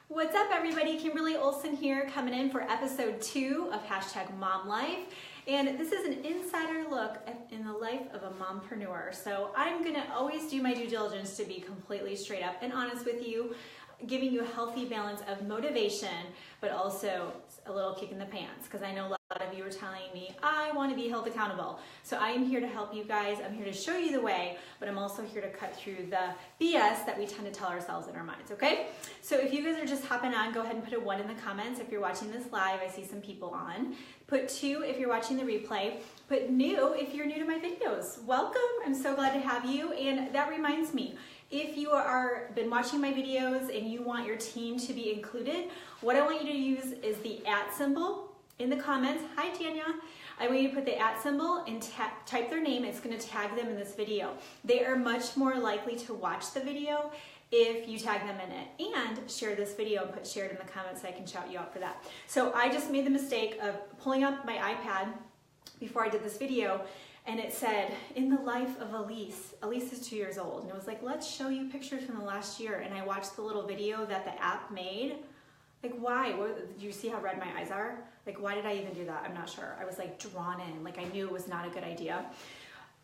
What's up, everybody? Kimberly Olson here, coming in for episode 2 of #momlife. And this is an insider look in the life of a mompreneur. So I'm gonna always do my due diligence to be completely straight up and honest with you, giving you a healthy balance of motivation, but also a little kick in the pants, because I know a lot of you are telling me I want to be held accountable. So I am here to help you guys. I'm here to show you the way, but I'm also here to cut through the BS that we tend to tell ourselves in our minds, okay? So if you guys are just hopping on, go ahead and put a 1 in the comments. If you're watching this live, I see some people on. Put 2 if you're watching the replay. Put new if you're new to my videos. Welcome, I'm so glad to have you. And that reminds me, if you are been watching my videos and you want your team to be included, what I want you to use is the @ symbol in the comments. Hi, Tanya. I want you to put the @ symbol and type their name. It's going to tag them in this video. They are much more likely to watch the video if you tag them in it, and share this video and put shared in the comments so I can shout you out for that. So I just made the mistake of pulling up my iPad before I did this video, and it said, in the life of Elise. Elise is 2 years old. And it was like, let's show you pictures from the last year. And I watched the little video that the app made. Like, why? Do you see how red my eyes are? Like, why did I even do that? I'm not sure. I was like drawn in. Like, I knew it was not a good idea.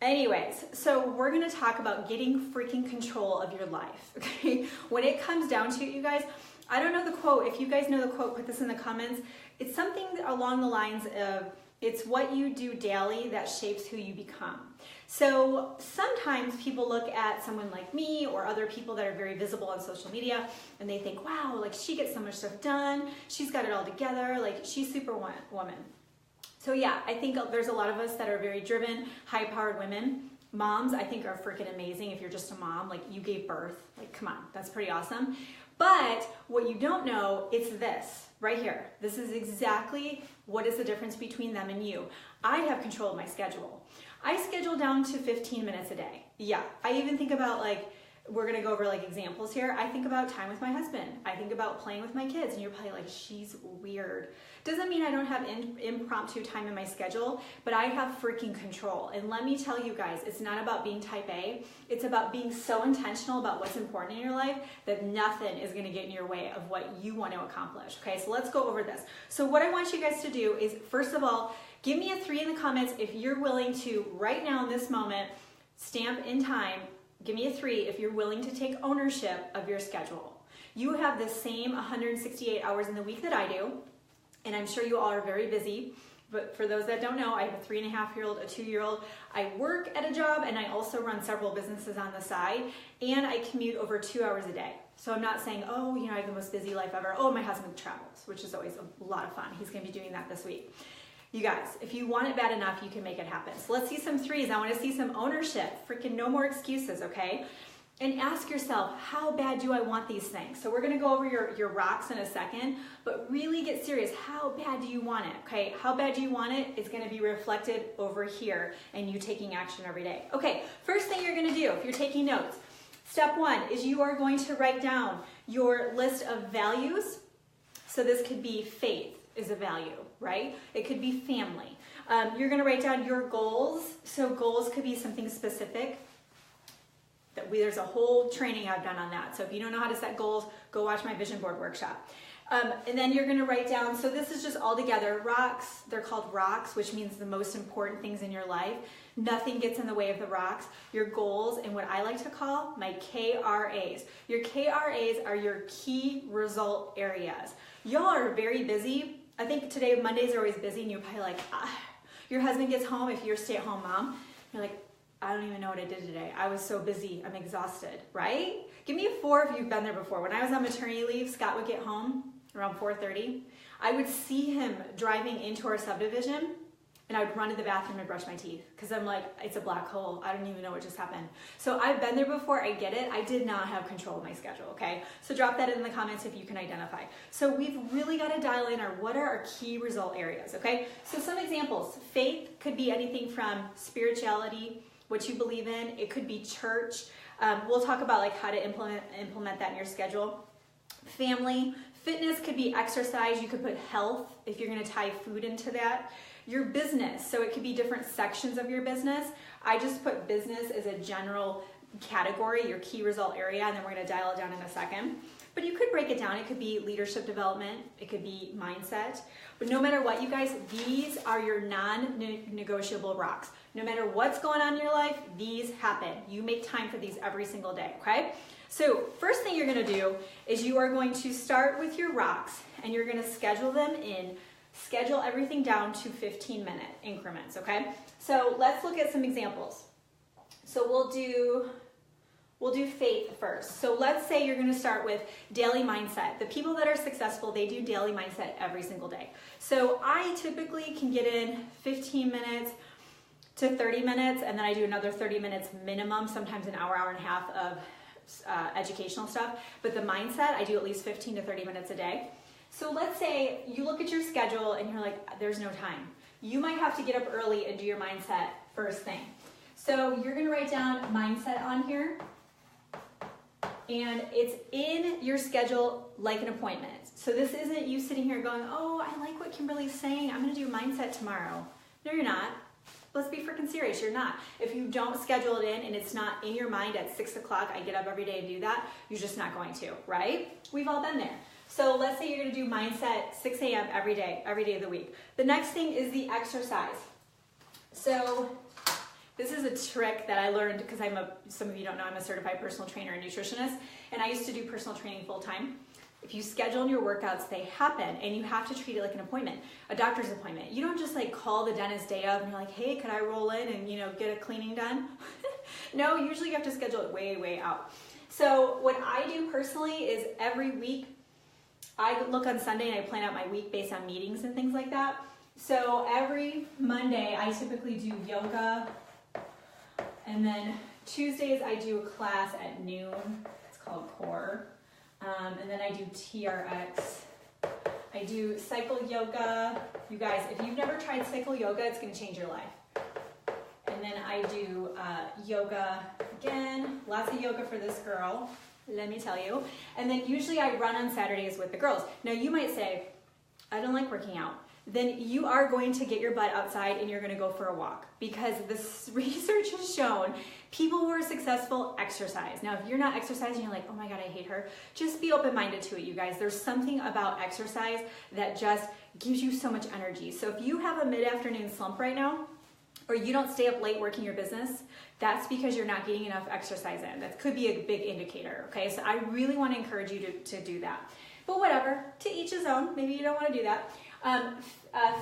Anyways, so we're gonna talk about getting freaking control of your life, okay? When it comes down to it, you guys, I don't know the quote. If you guys know the quote, put this in the comments. It's something along the lines of, it's what you do daily that shapes who you become. So sometimes people look at someone like me or other people that are very visible on social media and they think, wow, like she gets so much stuff done. She's got it all together. Like she's superwoman. So yeah, I think there's a lot of us that are very driven, high-powered women. Moms, I think, are freaking amazing. If you're just a mom, like you gave birth, like come on, that's pretty awesome. But what you don't know, it's this right here. This is exactly what is the difference between them and you. I have control of my schedule. I schedule down to 15 minutes a day. Yeah, I even think about, like, we're gonna go over like examples here. I think about time with my husband. I think about playing with my kids, and you're probably like, she's weird. Doesn't mean I don't have impromptu time in my schedule, but I have freaking control. And let me tell you guys, it's not about being type A. It's about being so intentional about what's important in your life that nothing is gonna get in your way of what you want to accomplish. Okay, so let's go over this. So what I want you guys to do is, first of all, give me a 3 in the comments if you're willing to, right now in this moment, stamp in time. Give me a 3 if you're willing to take ownership of your schedule. You have the same 168 hours in the week that I do, and I'm sure you all are very busy. But for those that don't know, I have a 3.5-year-old, a 2-year-old. I work at a job, and I also run several businesses on the side, and I commute over 2 hours a day. So I'm not saying, oh, you know, I have the most busy life ever. Oh, my husband travels, which is always a lot of fun. He's gonna be doing that this week. You guys, if you want it bad enough, you can make it happen. So let's see some 3s. I want to see some ownership. Freaking no more excuses, okay? And ask yourself, how bad do I want these things? So we're going to go over your rocks in a second, but really get serious. How bad do you want it? Okay, how bad do you want it is going to be reflected over here and you taking action every day. Okay, first thing you're going to do, if you're taking notes, step 1 is you are going to write down your list of values. So this could be faith is a value, right? It could be family. You're gonna write down your goals. So goals could be something specific. There's a whole training I've done on that. So if you don't know how to set goals, go watch my vision board workshop. And then you're gonna write down, so this is just all together, rocks. They're called rocks, which means the most important things in your life. Nothing gets in the way of the rocks. Your goals, and what I like to call my KRAs. Your KRAs are your key result areas. Y'all are very busy. I think today, Mondays are always busy, and you're probably like, your husband gets home, if you're a stay-at-home mom, you're like, I don't even know what I did today. I was so busy, I'm exhausted, right? Give me a 4 if you've been there before. When I was on maternity leave, Scott would get home around 4:30. I would see him driving into our subdivision, and I would run to the bathroom and brush my teeth, because I'm like, it's a black hole. I don't even know what just happened. So I've been there before, I get it. I did not have control of my schedule, okay? So drop that in the comments if you can identify. So we've really got to dial in what are our key result areas, okay? So some examples. Faith could be anything from spirituality, what you believe in. It could be church. We'll talk about like how to implement that in your schedule. Family. Fitness could be exercise. You could put health if you're going to tie food into that. Your business, so it could be different sections of your business. I just put business as a general category, your key result area, and then we're going to dial it down in a second. But you could break it down. It could be leadership development. It could be mindset. But no matter what, you guys, these are your non-negotiable rocks. No matter what's going on in your life, these happen. You make time for these every single day, okay? So first thing you're gonna do is you are going to start with your rocks and you're gonna schedule them in, schedule everything down to 15-minute increments, okay? So let's look at some examples. So we'll do faith first. So let's say you're gonna start with daily mindset. The people that are successful, they do daily mindset every single day. So I typically can get in 15 minutes to 30 minutes, and then I do another 30 minutes minimum, sometimes an hour, hour and a half of educational stuff. But the mindset, I do at least 15 to 30 minutes a day. So let's say you look at your schedule and you're like, there's no time. You might have to get up early and do your mindset first thing. So you're gonna write down mindset on here, and it's in your schedule like an appointment. So this isn't you sitting here going, oh, I like what Kimberly's saying, I'm gonna do mindset tomorrow. No, you're not. Let's be freaking serious, you're not. If you don't schedule it in and it's not in your mind at 6 o'clock, I get up every day to do that, you're just not going to, right? We've all been there. So let's say you're gonna do mindset 6 a.m. every day of the week. The next thing is the exercise. So this is a trick that I learned because some of you don't know, I'm a certified personal trainer and nutritionist, and I used to do personal training full time. If you schedule in your workouts, they happen, and you have to treat it like an appointment, a doctor's appointment. You don't just like call the dentist day of and you're like, hey, could I roll in and get a cleaning done? No, usually you have to schedule it way, way out. So what I do personally is every week, I look on Sunday and I plan out my week based on meetings and things like that. So every Monday, I typically do yoga, and then Tuesdays I do a class at noon. It's called Core. And then I do TRX. I do cycle yoga. You guys, if you've never tried cycle yoga, it's gonna change your life. And then I do yoga again. Lots of yoga for this girl, let me tell you. And then usually I run on Saturdays with the girls. Now you might say, I don't like working out. Then you are going to get your butt outside and you're going to go for a walk, because this research has shown people who are successful exercise. Now, if you're not exercising, you're like, oh my God, I hate her. Just be open-minded to it, you guys. There's something about exercise that just gives you so much energy. So if you have a mid-afternoon slump right now, or you don't stay up late working your business, that's because you're not getting enough exercise in. That could be a big indicator, okay? So I really want to encourage you to do that. But whatever, to each his own. Maybe you don't want to do that.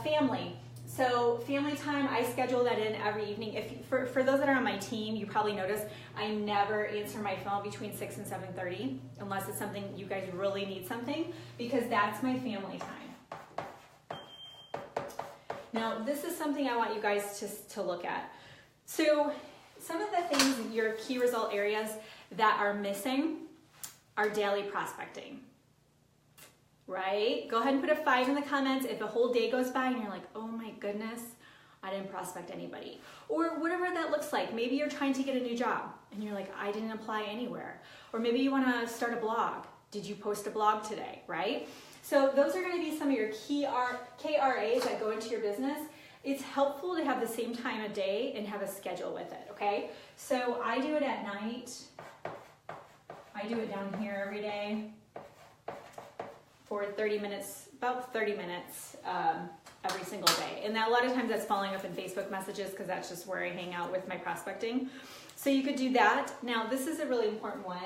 Family. So family time, I schedule that in every evening. For those that are on my team, you probably notice I never answer my phone between 6 and 7:30 unless it's something you guys really need something, because that's my family time. Now, this is something I want you guys to look at. So some of the things, your key result areas that are missing are daily prospecting. Right? Go ahead and put a 5 in the comments if a whole day goes by and you're like, oh my goodness, I didn't prospect anybody. Or whatever that looks like. Maybe you're trying to get a new job and you're like, I didn't apply anywhere. Or maybe you want to start a blog. Did you post a blog today? Right? So those are going to be some of your key KRAs that go into your business. It's helpful to have the same time of day and have a schedule with it, okay? So I do it at night. I do it down here every day for 30 minutes, about 30 minutes every single day. And a lot of times that's following up in Facebook messages, because that's just where I hang out with my prospecting. So you could do that. Now, this is a really important one.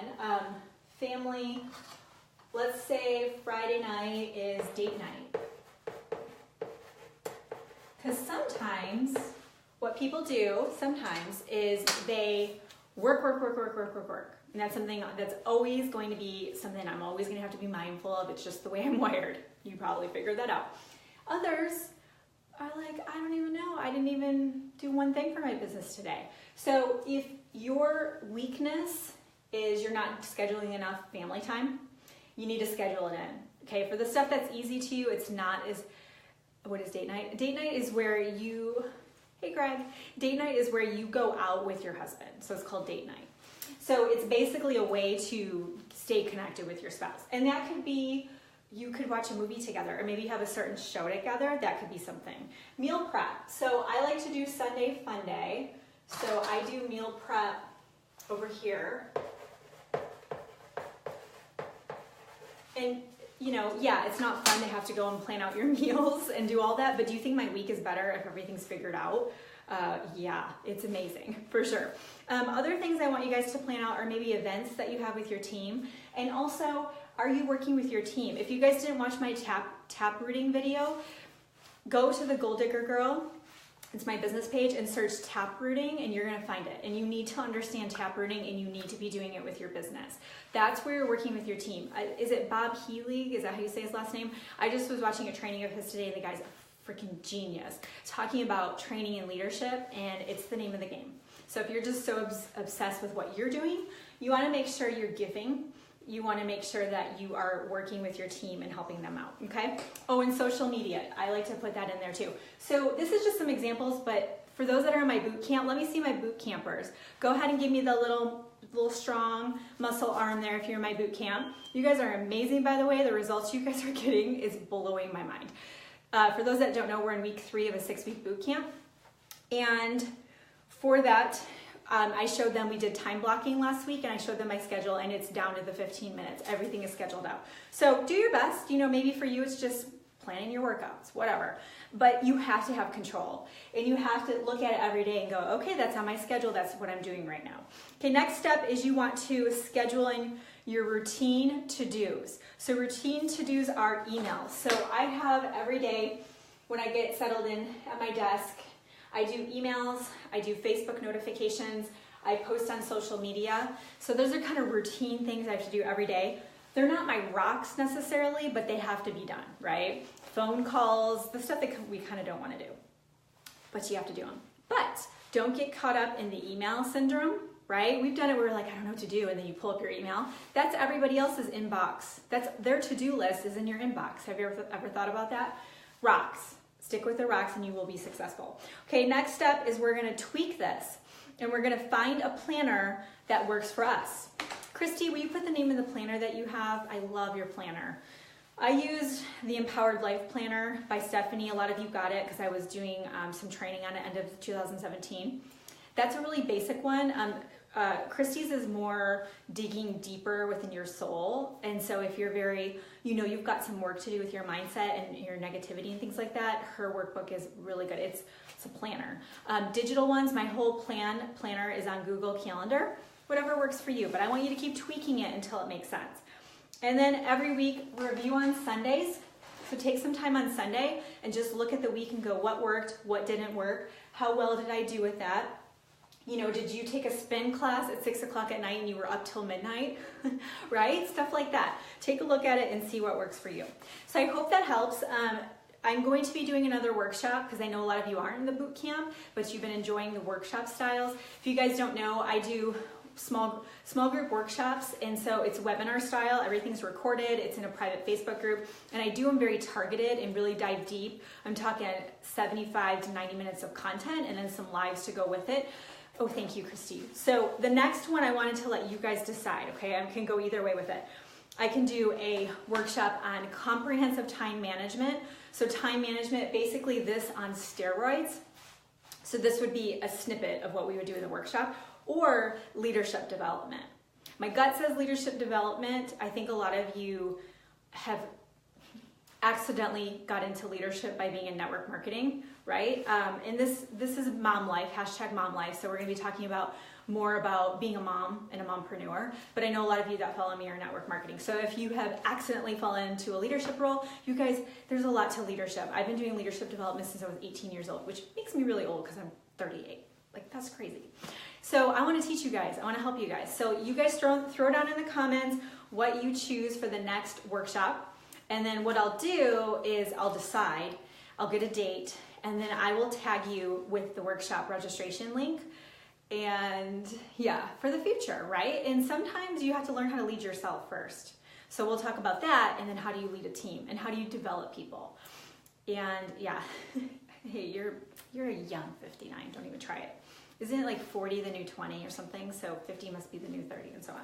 Family, let's say Friday night is date night. Because sometimes what people do sometimes is they work. And that's something that's always going to be something I'm always going to have to be mindful of. It's just the way I'm wired. You probably figured that out. Others are like, I don't even know. I didn't even do one thing for my business today. So if your weakness is you're not scheduling enough family time, you need to schedule it in. Okay, for the stuff that's easy to you, it's not as, what is date night? Date night is where you, hey Greg, date night is where you go out with your husband. So it's called date night. So it's basically a way to stay connected with your spouse. And that could be, you could watch a movie together, or maybe you have a certain show together. That could be something. Meal prep. So I like to do Sunday Fun Day. So I do meal prep over here. And you know, yeah, it's not fun to have to go and plan out your meals and do all that, but do you think my week is better if everything's figured out? Yeah, it's amazing, for sure. Other things I want you guys to plan out are maybe events that you have with your team. And also, are you working with your team? If you guys didn't watch my tap rooting video, go to the Goal Digger Girl. It's my business page, and search tap rooting, and you're gonna find it. And you need to understand tap rooting, and you need to be doing it with your business. That's where you're working with your team. Is it Bob Healy? Is that how you say his last name? I just was watching a training of his today, and the guy's a freaking genius, talking about training and leadership, and it's the name of the game. So if you're just so obsessed with what you're doing, you wanna make sure you're giving. You want to make sure that you are working with your team and helping them out, okay? Oh, and social media. I like to put that in there too. So this is just some examples, but for those that are in my boot camp, let me see my boot campers. Go ahead and give me the little strong muscle arm there if you're in my boot camp. You guys are amazing, by the way. The results you guys are getting is blowing my mind. For those that don't know, we're in week 3 of a 6-week boot camp. And for that, I showed them, we did time blocking last week, and I showed them my schedule, and it's down to the 15 minutes. Everything is scheduled out. So do your best. You know, maybe for you it's just planning your workouts, whatever. But you have to have control, and you have to look at it every day and go, okay, that's on my schedule. That's what I'm doing right now. Okay, next step is you want to schedule in your routine to-dos. So routine to-dos are emails. So I have every day when I get settled in at my desk, I do emails, I do Facebook notifications, I post on social media. So those are kind of routine things I have to do every day. They're not my rocks necessarily, but they have to be done, right? Phone calls, the stuff that we kind of don't want to do, but you have to do them. But don't get caught up in the email syndrome, right? We've done it where we're like, I don't know what to do, and then you pull up your email. That's everybody else's inbox. That's their to-do list is in your inbox. Have you ever thought about that? Rocks. Stick with the rocks and you will be successful. Okay, next step is we're gonna tweak this, and we're gonna find a planner that works for us. Christy, will you put the name of the planner that you have? I love your planner. I used the Empowered Life Planner by Stephanie. A lot of you got it because I was doing some training on it end of 2017. That's a really basic one. Christy's is more digging deeper within your soul. And so if you're very, you know, you've got some work to do with your mindset and your negativity and things like that, her workbook is really good. It's a planner. Digital ones, my whole planner is on Google Calendar, whatever works for you. But I want you to keep tweaking it until it makes sense. And then every week, review on Sundays. So take some time on Sunday and just look at the week and go, what worked, what didn't work, how well did I do with that? You know, did you take a spin class at 6 o'clock at night and you were up till midnight, right? Stuff like that. Take a look at it and see what works for you. So I hope that helps. I'm going to be doing another workshop because I know a lot of you aren't in the boot camp, but you've been enjoying the workshop styles. If you guys don't know, I do small group workshops, and so it's webinar style. Everything's recorded. It's in a private Facebook group, and I do them very targeted and really dive deep. I'm talking 75 to 90 minutes of content and then some lives to go with it. Oh, thank you, Christy. So the next one I wanted to let you guys decide, okay? I can go either way with it. I can do a workshop on comprehensive time management. So time management, basically this on steroids. So this would be a snippet of what we would do in the workshop, or leadership development. My gut says leadership development. I think a lot of you have accidentally got into leadership by being in network marketing, right? And this is mom life, hashtag mom life. So we're gonna be talking about more about being a mom and a mompreneur. But I know a lot of you that follow me are network marketing. So if you have accidentally fallen into a leadership role, you guys, there's a lot to leadership. I've been doing leadership development since I was 18 years old, which makes me really old because I'm 38. Like, that's crazy. So I want to teach you guys. I want to help you guys. So you guys throw down in the comments what you choose for the next workshop. And then what I'll do is I'll decide, I'll get a date, and then I will tag you with the workshop registration link. And yeah, for the future, right? And sometimes you have to learn how to lead yourself first. So we'll talk about that, and then how do you lead a team, and how do you develop people? And yeah, hey, you're a young 59, don't even try it. Isn't it like 40 the new 20 or something? So 50 must be the new 30 and so on.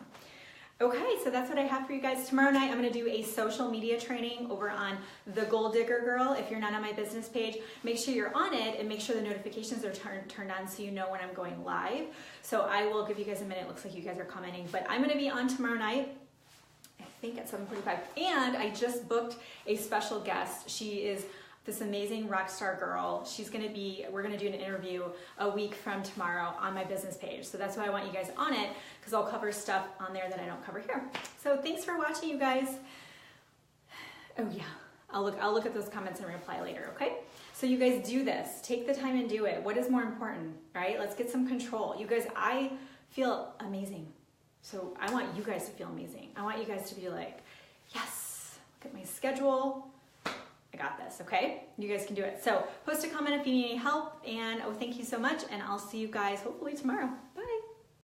Okay, so that's what I have for you guys. Tomorrow night, I'm gonna do a social media training over on The Goal Digger Girl. If you're not on my business page, make sure you're on it and make sure the notifications are turned on so you know when I'm going live. So I will give you guys a minute. Looks like you guys are commenting, but I'm gonna be on tomorrow night. I think at 7:45. And I just booked a special guest. She is this amazing rock star girl. We're gonna do an interview a week from tomorrow on my business page. So that's why I want you guys on it, because I'll cover stuff on there that I don't cover here. So thanks for watching, you guys. Oh yeah, I'll look at those comments and reply later, okay? So you guys do this, take the time and do it. What is more important, right? Let's get some control. You guys, I feel amazing. So I want you guys to feel amazing. I want you guys to be like, yes, look at my schedule. I got this, okay? You guys can do it. So post a comment if you need any help, and thank you so much, and I'll see you guys hopefully tomorrow.